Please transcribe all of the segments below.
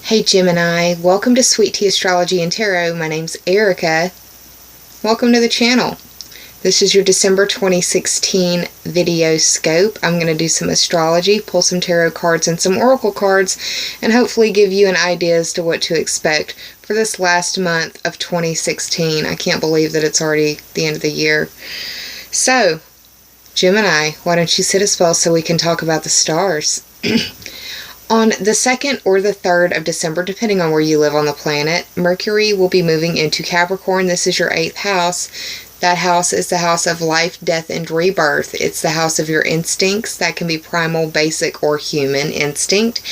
Hey Gemini, welcome to Sweet Tea Astrology and Tarot. My name's Erica. Welcome to the channel. This is your December 2016 video scope. I'm going to do some astrology, pull some tarot cards and some oracle cards, and hopefully give you an idea as to what to expect for this last month of 2016. I can't believe that it's already the end of the year. So, Gemini, why don't you sit a spell so we can talk about the stars? On the 2nd or the 3rd of December, depending on where you live on the planet, Mercury will be moving into Capricorn. This is your 8th house. That house is the house of life, death, and rebirth. It's the house of your instincts. That can be primal, basic, or human instinct.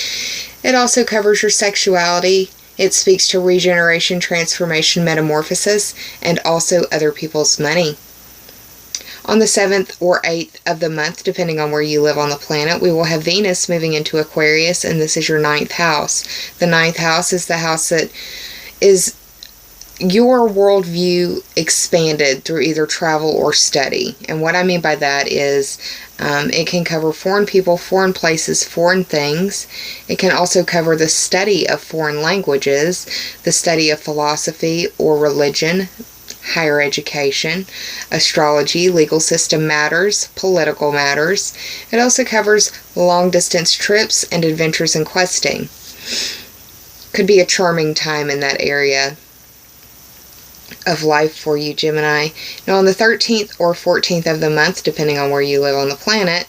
It also covers your sexuality. It speaks to regeneration, transformation, metamorphosis, and also other people's money. On the 7th or 8th of the month, depending on where you live on the planet, we will have Venus moving into Aquarius, and this is your 9th house. The 9th house is the house that is your worldview expanded through either travel or study. And what I mean by that is it can cover foreign people, foreign places, foreign things. It can also cover the study of foreign languages, the study of philosophy or religion, higher education, astrology, legal system matters, political matters. It also covers long-distance trips and adventures in questing. Could be a charming time in that area of life for you, Gemini. Now, on the 13th or 14th of the month, depending on where you live on the planet,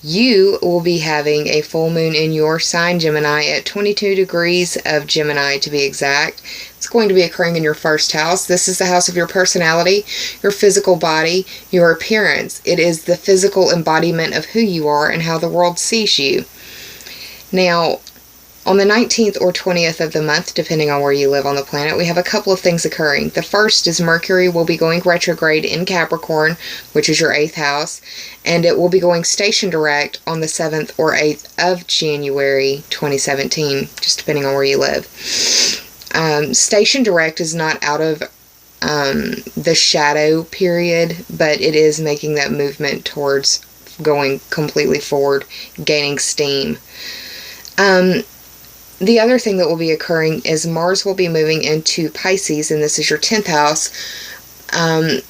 you will be having a full moon in your sign, Gemini, at 22 degrees of Gemini to be exact. It's going to be occurring in your 1st house. This is the house of your personality, your physical body, your appearance. It is the physical embodiment of who you are and how the world sees you. Now, on the 19th or 20th of the month, depending on where you live on the planet, we have a couple of things occurring. The first is Mercury will be going retrograde in Capricorn, which is your 8th house, and it will be going station direct on the 7th or 8th of January 2017, just depending on where you live. Station direct is not out of the shadow period, but it is making that movement towards going completely forward, gaining steam. The other thing that will be occurring is Mars will be moving into Pisces, and this is your 10th house.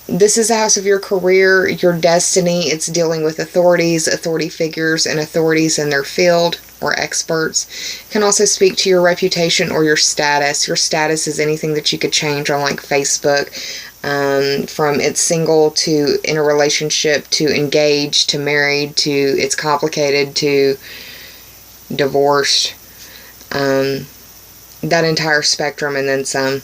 This is the house of your career, your destiny. It's dealing with authorities, authority figures, and authorities in their field or experts. It can also speak to your reputation or your status. Your status is anything that you could change on like Facebook, from it's single to in a relationship to engaged to married to it's complicated to divorced. That entire spectrum and then some.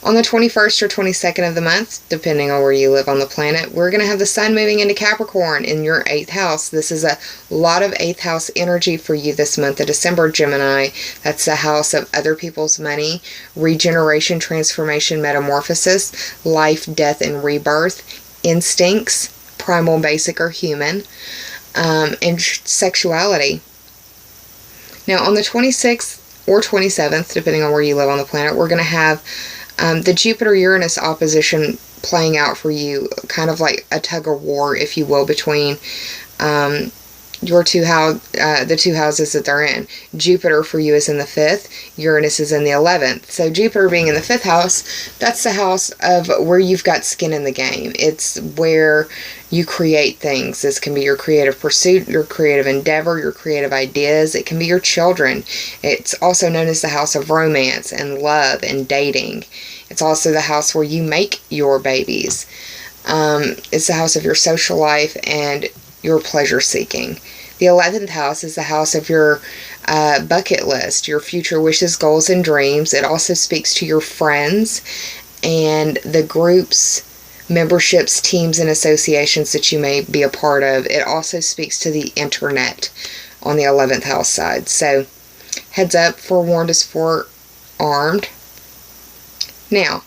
On the 21st or 22nd of the month, depending on where you live on the planet, we're going to have the sun moving into Capricorn in your 8th house. This is a lot of 8th house energy for you this month of December, Gemini. That's the house of other people's money, regeneration, transformation, metamorphosis, life, death, and rebirth, instincts, primal, basic, or human, and sexuality. Now, on the 26th or 27th, depending on where you live on the planet, we're going to have the Jupiter-Uranus opposition playing out for you, kind of like a tug-of-war, if you will, between the two houses that they're in. Jupiter for you is in the 5th, Uranus is in the 11th. So Jupiter being in the 5th house, that's the house of where you've got skin in the game. It's where you create things. This can be your creative pursuit, your creative endeavor, your creative ideas. It can be your children. It's also known as the house of romance and love and dating. It's also the house where you make your babies. It's the house of your social life and your pleasure seeking. The 11th house is the house of your bucket list, your future wishes, goals, and dreams. It also speaks to your friends and the groups, memberships, teams, and associations that you may be a part of. It also speaks to the internet on the 11th house side. So, heads up, forewarned is forearmed. Now,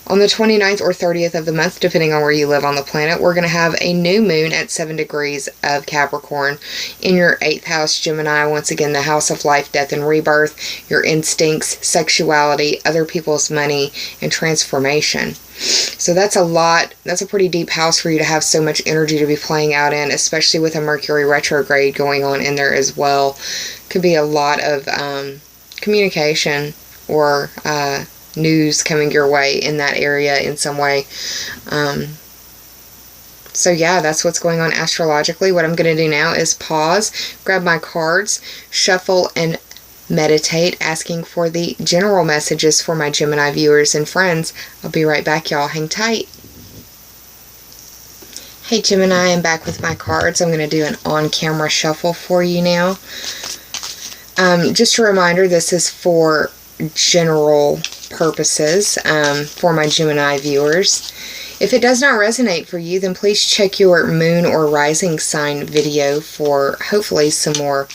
on the 29th or 30th of the month, depending on where you live on the planet, we're going to have a new moon at 7 degrees of Capricorn in your 8th house, Gemini. Once again, the house of life, death, and rebirth, your instincts, sexuality, other people's money, and transformation. So that's a lot. That's a pretty deep house for you to have so much energy to be playing out in, especially with a Mercury retrograde going on in there as well. Could be a lot of communication or news coming your way in that area in some way. So yeah, that's what's going on astrologically. What I'm going to do now is pause, grab my cards, shuffle, and meditate, asking for the general messages for my Gemini viewers and friends. I'll be right back, y'all. Hang tight. Hey Gemini, I'm back with my cards. I'm going to do an on-camera shuffle for you now. Just a reminder, this is for general purposes for my Gemini viewers. If it does not resonate for you, then please check your moon or rising sign video for hopefully some more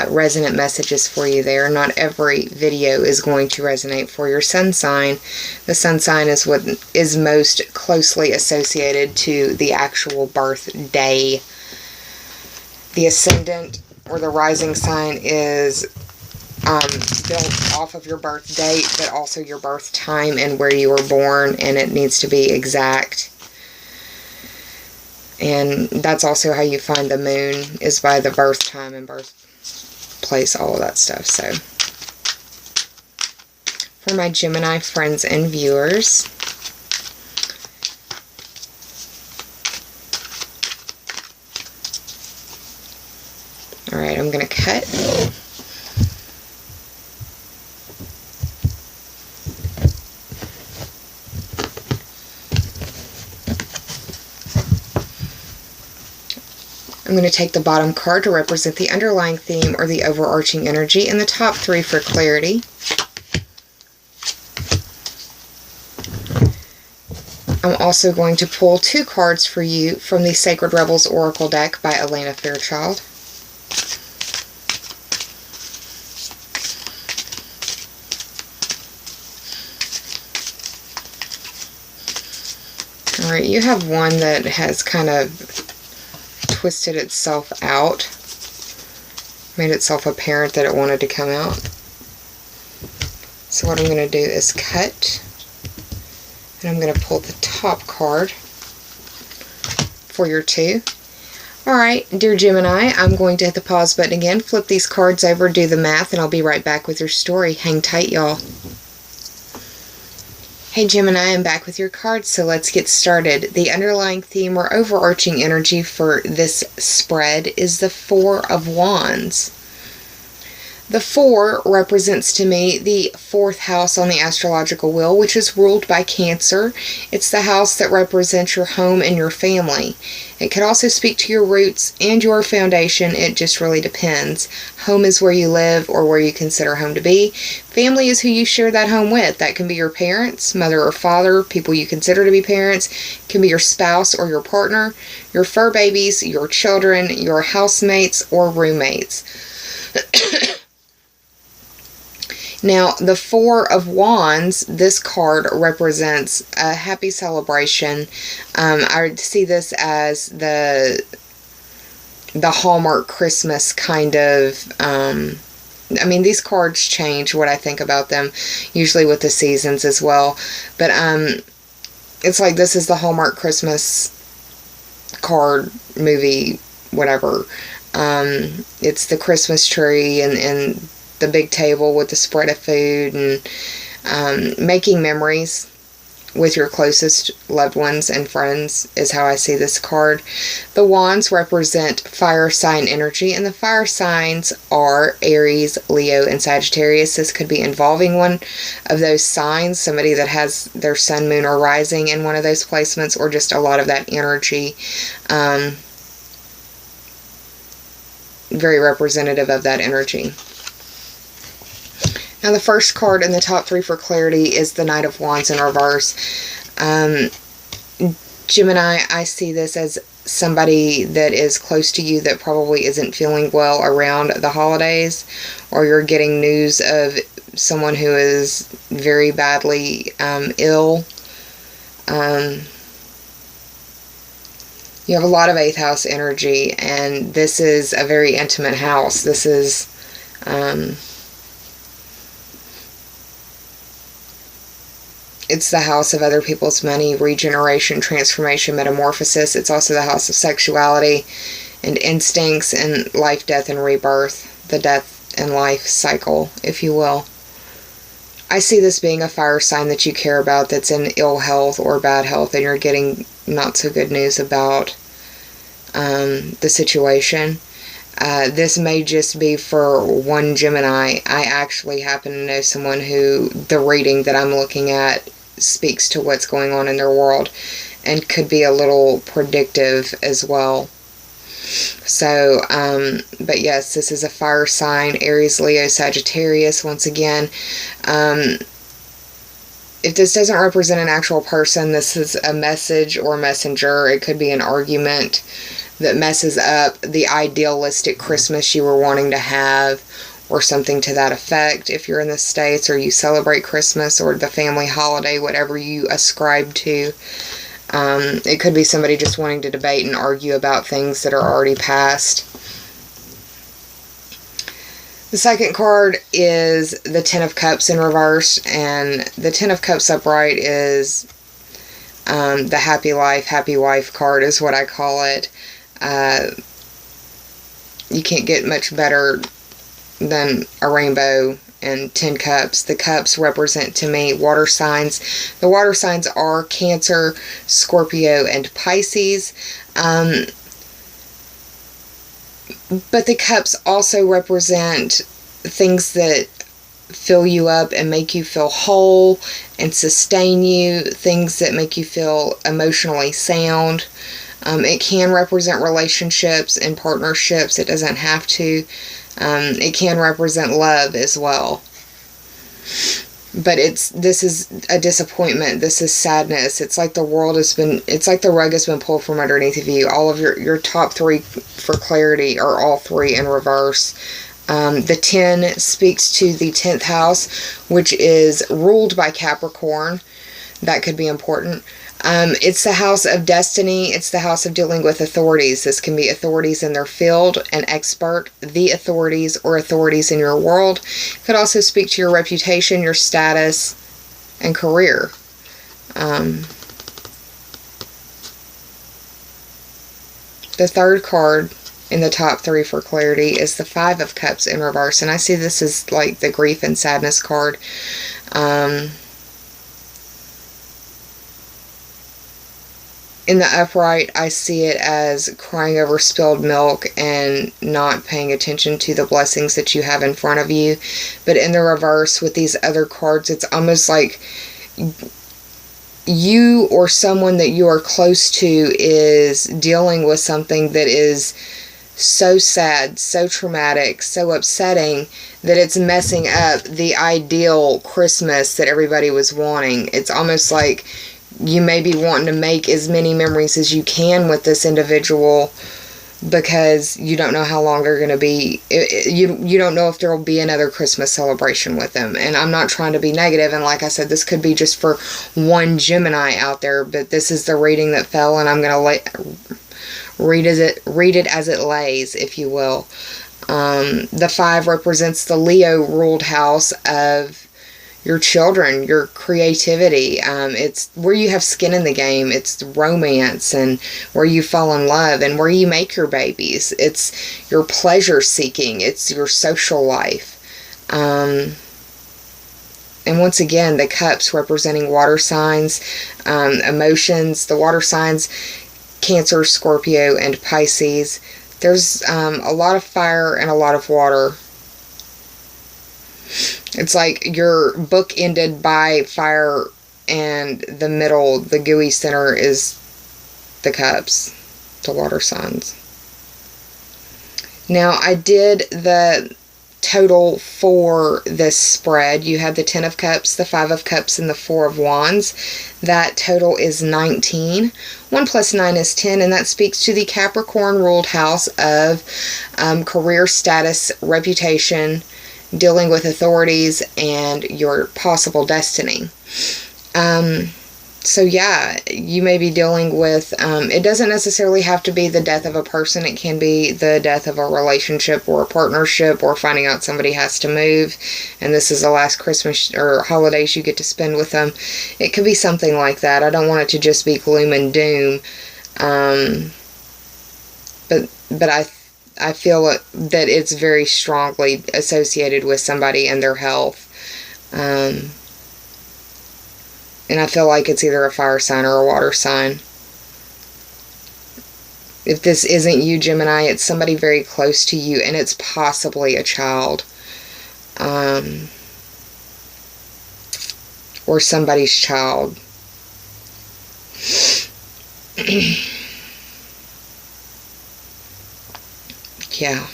resonant messages for you there. Not every video is going to resonate for your sun sign. The sun sign is what is most closely associated to the actual birth day. The ascendant or the rising sign is built off of your birth date, but also your birth time and where you were born, and it needs to be exact. And that's also how you find the moon, is by the birth time and birth place, all of that stuff. So for my Gemini friends and viewers, all right, I'm going to cut. I'm going to take the bottom card to represent the underlying theme or the overarching energy, and the top three for clarity. I'm also going to pull 2 cards for you from the Sacred Rebels Oracle deck by Elena Fairchild. Alright, you have one that has kind of twisted itself out, made itself apparent that it wanted to come out. So what I'm going to do is cut, and I'm going to pull the top card for your 2. Alright, dear Gemini, I'm going to hit the pause button again, flip these cards over, do the math, and I'll be right back with your story. Hang tight, y'all. Hey Gemini, I'm back with your cards, so let's get started. The underlying theme or overarching energy for this spread is the 4 of Wands. The 4 represents to me the 4th house on the astrological wheel, which is ruled by Cancer. It's the house that represents your home and your family. It could also speak to your roots and your foundation. It just really depends. Home is where you live or where you consider home to be. Family is who you share that home with. That can be your parents, mother or father, people you consider to be parents. It can be your spouse or your partner, your fur babies, your children, your housemates, or roommates. Now, the 4 of Wands, this card represents a happy celebration. I would see this as the Hallmark Christmas kind of, I mean, these cards change what I think about them, usually with the seasons as well. But it's like this is the Hallmark Christmas card, movie, whatever. It's the Christmas tree and the big table with the spread of food, and making memories with your closest loved ones and friends is how I see this card. The wands represent fire sign energy, and the fire signs are Aries, Leo, and Sagittarius. This could be involving one of those signs, somebody that has their sun, moon, or rising in one of those placements, or just a lot of that energy. Very representative of that energy. Now the first card in the top three for clarity is the Knight of Wands in reverse. Gemini, I see this as somebody that is close to you that probably isn't feeling well around the holidays, or you're getting news of someone who is very badly ill. You have a lot of 8th house energy, and this is a very intimate house. This is it's the house of other people's money, regeneration, transformation, metamorphosis. It's also the house of sexuality and instincts and life, death, and rebirth. The death and life cycle, if you will. I see this being a fire sign that you care about that's in ill health or bad health, and you're getting not so good news about the situation. This may just be for one Gemini. I actually happen to know someone who the reading that I'm looking at speaks to what's going on in their world and could be a little predictive as well. So, but yes, this is a fire sign, Aries, Leo, Sagittarius, once again. If this doesn't represent an actual person, this is a message or messenger. It could be an argument that messes up the idealistic Christmas you were wanting to have, or something to that effect. If you're in the States or you celebrate Christmas or the family holiday, whatever you ascribe to, it could be somebody just wanting to debate and argue about things that are already past. The second card is the Ten of Cups in reverse, and the Ten of Cups upright is the happy life, happy wife card is what I call it. You can't get much better than a rainbow and 10 cups. The cups represent to me water signs. The water signs are Cancer, Scorpio, and Pisces. But the cups also represent things that fill you up and make you feel whole and sustain you, things that make you feel emotionally sound. It can represent relationships and partnerships. It doesn't have to. It can represent love as well. But this is a disappointment. This is sadness. It's like the world has been, it's like the rug has been pulled from underneath of you. All of your top three for clarity are all three in reverse. The 10 speaks to the 10th house, which is ruled by Capricorn. That could be important. It's the house of destiny. It's the house of dealing with authorities. This can be authorities in their field, an expert, the authorities, or authorities in your world. It could also speak to your reputation, your status, and career. The third card in the top three for clarity is the Five of Cups in reverse. And I see this as like the grief and sadness card. In the upright, I see it as crying over spilled milk and not paying attention to the blessings that you have in front of you. But in the reverse, with these other cards, it's almost like you or someone that you are close to is dealing with something that is so sad, so traumatic, so upsetting that it's messing up the ideal Christmas that everybody was wanting. It's almost like you may be wanting to make as many memories as you can with this individual because you don't know how long they're going to be. You don't know if there will be another Christmas celebration with them. And I'm not trying to be negative. And like I said, this could be just for one Gemini out there. But this is the reading that fell, and I'm going to read it as it lays, if you will. The 5 represents the Leo ruled house of your children, your creativity. It's where you have skin in the game. It's romance and where you fall in love and where you make your babies. It's your pleasure seeking. It's your social life. And once again, the cups representing water signs, emotions, the water signs, Cancer, Scorpio, and Pisces. There's a lot of fire and a lot of water. It's like your book ended by fire, and the middle, the gooey center, is the cups, the water signs. Now, I did the total for this spread. You had the 10 of Cups, the 5 of Cups, and the 4 of Wands. That total is 19. 1 plus 9 is 10, and that speaks to the Capricorn ruled house of career, status, reputation, dealing with authorities, and your possible destiny. So yeah, you may be dealing with, it doesn't necessarily have to be the death of a person. It can be the death of a relationship or a partnership, or finding out somebody has to move and this is the last Christmas or holidays you get to spend with them. It could be something like that. I don't want it to just be gloom and doom. But I feel that it's very strongly associated with somebody and their health. And I feel like it's either a fire sign or a water sign. If this isn't you, Gemini, it's somebody very close to you, and it's possibly a child. Or somebody's child. Yeah.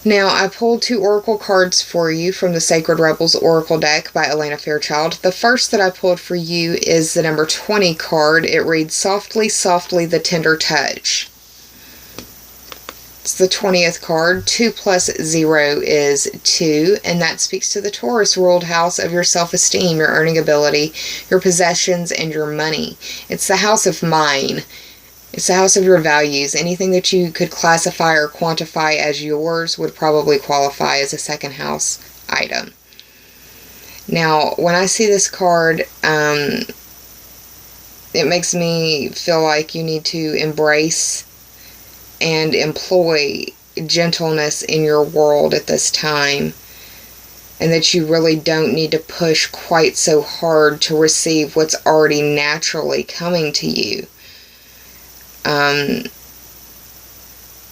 Now, I pulled 2 oracle cards for you from the Sacred Rebels Oracle deck by Elena Fairchild. The first that I pulled for you is the number 20 card. It reads, "Softly, softly, the tender touch." It's the 20th card. 2 plus 0 is 2, and that speaks to the Taurus ruled house of your self-esteem, your earning ability, your possessions, and your money. It's the house of mine. It's the house of your values. Anything that you could classify or quantify as yours would probably qualify as a second house item. Now, when I see this card, it makes me feel like you need to embrace and employ gentleness in your world at this time, and that you really don't need to push quite so hard to receive what's already naturally coming to you.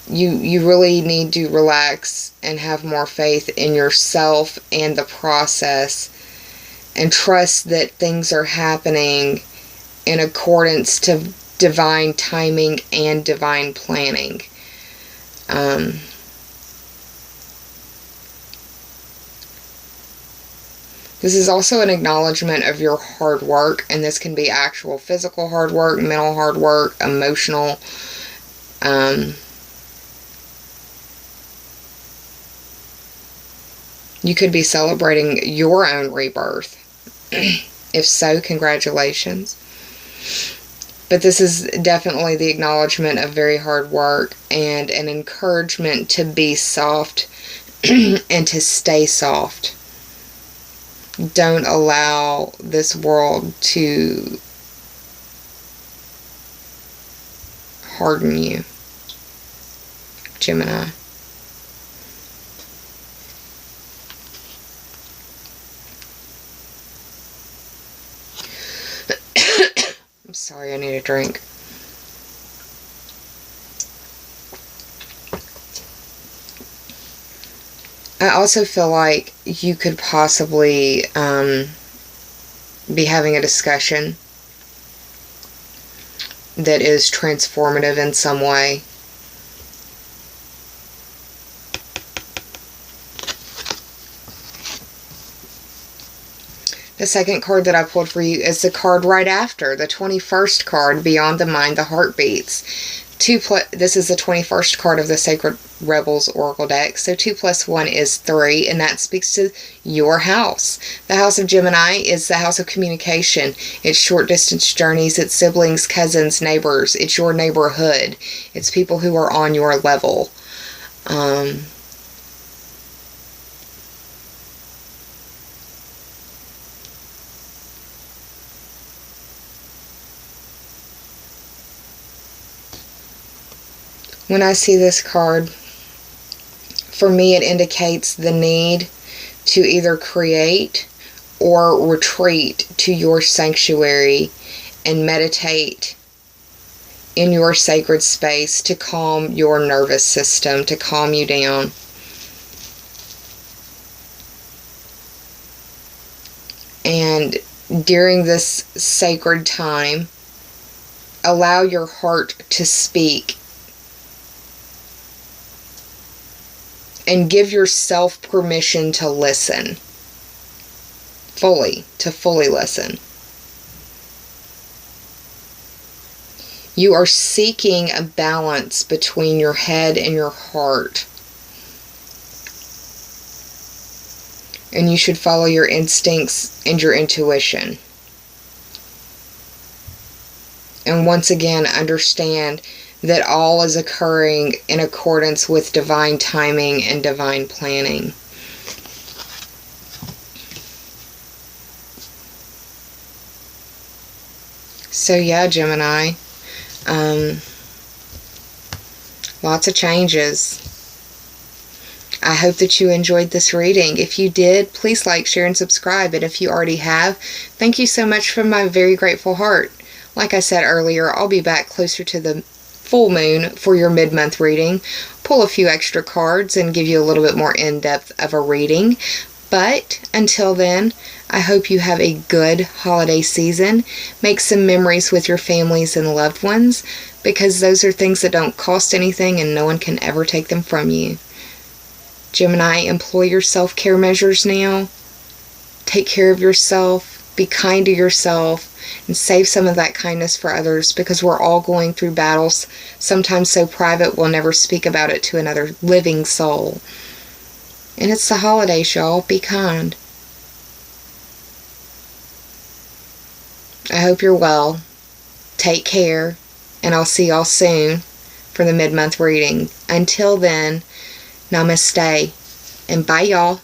You really need to relax and have more faith in yourself and the process, and trust that things are happening in accordance to divine timing and divine planning. This is also an acknowledgement of your hard work, and this can be actual physical hard work, mental hard work, emotional. You could be celebrating your own rebirth. If so, congratulations. But this is definitely the acknowledgement of very hard work and an encouragement to be soft and to stay soft. Don't allow this world to harden you, Gemini. I'm sorry, I need a drink. I also feel like you could possibly be having a discussion that is transformative in some way. The second card that I pulled for you is the card right after, the 21st card, Beyond the Mind, the Heartbeats. This is the 21st card of the Sacred Rebels Oracle deck, so 2 plus 1 is 3, and that speaks to your house. The house of Gemini is the house of communication. It's short distance journeys, it's siblings, cousins, neighbors, it's your neighborhood, it's people who are on your level. When I see this card, for me it indicates the need to either create or retreat to your sanctuary and meditate in your sacred space to calm your nervous system, to calm you down. And during this sacred time, allow your heart to speak. And give yourself permission to listen. To fully listen. You are seeking a balance between your head and your heart. And you should follow your instincts and your intuition. And once again, understand that all is occurring in accordance with divine timing and divine planning. So yeah, Gemini, Lots of changes. I hope that you enjoyed this reading. If you did, please like, share, and subscribe. And if you already have, thank you so much from my very grateful heart. Like I said earlier, I'll be back closer to the full moon for your mid-month reading, pull a few extra cards, and give you a little bit more in-depth of a reading. But until then, I hope you have a good holiday season. Make some memories with your families and loved ones, because those are things that don't cost anything and no one can ever take them from you. Gemini, employ your self-care measures now. Take care of yourself. Be kind to yourself. And save some of that kindness for others, because we're all going through battles, sometimes so private we'll never speak about it to another living soul. And it's the holidays, y'all. Be kind. I hope you're well. Take care. And I'll see y'all soon for the mid-month reading. Until then, namaste. And bye, y'all.